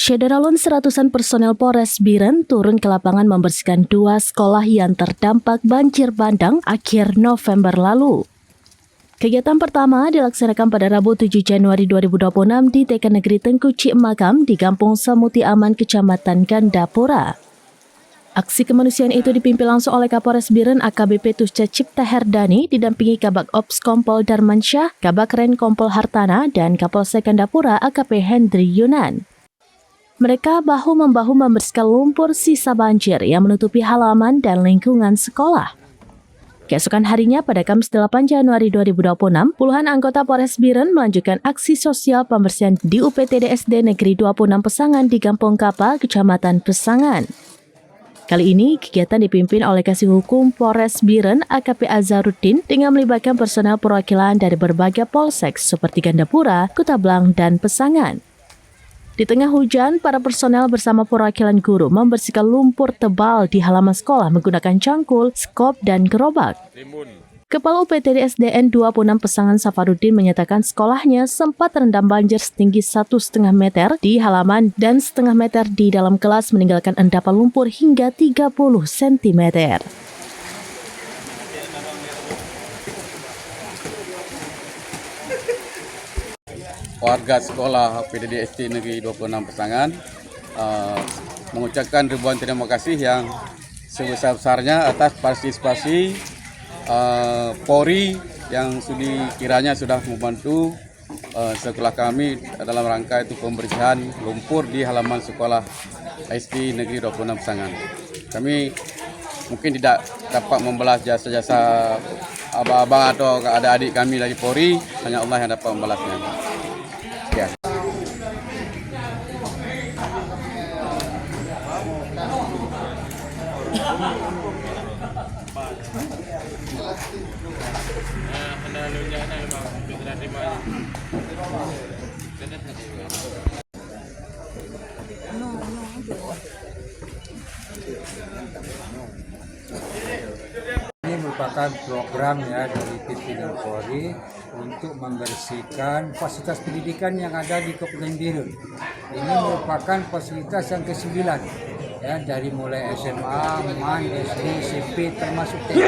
Syederalun seratusan personel Polres Biren turun ke lapangan membersihkan 2 sekolah yang terdampak banjir bandang akhir November lalu. Kegiatan pertama dilaksanakan pada Rabu 7 Januari 2026 di TK Negeri Tengku Cikmakam di Kampung Samuti Aman, Kecamatan Gandapura. Aksi kemanusiaan itu dipimpin langsung oleh Kapolres Biren AKBP Tusca Cipta Herdani didampingi Kabak Ops Kompol Darmansyah, Kabak Ren Kompol Hartana, dan Kapolsek Gandapura AKP Hendri Yunan. Mereka bahu-membahu membersihkan lumpur sisa banjir yang menutupi halaman dan lingkungan sekolah. Keesokan harinya pada Kamis 8 Januari 2026, puluhan anggota Polres Biren melanjutkan aksi sosial pembersihan di UPTD Negeri 26 Pesangan di Kampung Kapa, Kecamatan Pesangan. Kali ini, kegiatan dipimpin oleh Kasih Hukum Polres Biren AKP Azharuddin dengan melibatkan personel perwakilan dari berbagai polsek seperti Gandapura, Kutablang, dan Pesangan. Di tengah hujan, para personel bersama perwakilan guru membersihkan lumpur tebal di halaman sekolah menggunakan cangkul, skop, dan gerobak. Kepala UPTD SDN 26 Pesangan Safarudin menyatakan sekolahnya sempat terendam banjir setinggi 1,5 meter di halaman dan setengah meter di dalam kelas, meninggalkan endapan lumpur hingga 30 cm. Warga sekolah PDD SD Negeri 26 Pesangan mengucapkan ribuan terima kasih yang sebesar-besarnya atas partisipasi Polri yang kiranya sudah membantu sekolah kami dalam rangka itu pembersihan lumpur di halaman sekolah SD Negeri 26 Pesangan. Kami mungkin tidak dapat membalas jasa-jasa abang-abang atau adik-adik kami dari Polri, hanya Allah yang dapat membalasnya. Ya. Ini merupakan program dari pimpinan Polri untuk membersihkan fasilitas pendidikan yang ada di Kabupaten Biren. Ini merupakan fasilitas yang ke-9 dari mulai SMA, MAN, SD, SMP termasuk TK.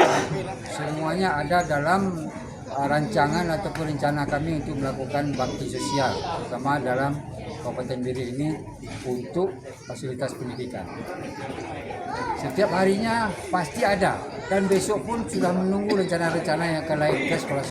Semuanya ada dalam rancangan ataupun rencana kami untuk melakukan bakti sosial, terutama dalam Kabupaten Biren ini untuk fasilitas pendidikan. Setiap harinya pasti ada, dan besok pun sudah menunggu rencana-rencana yang akan lain ke sekolah.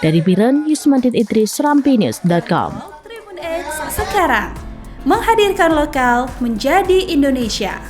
Dari Biren, Yusmandit Idris, Rampinews.com. Tribun X sekarang menghadirkan lokal menjadi Indonesia.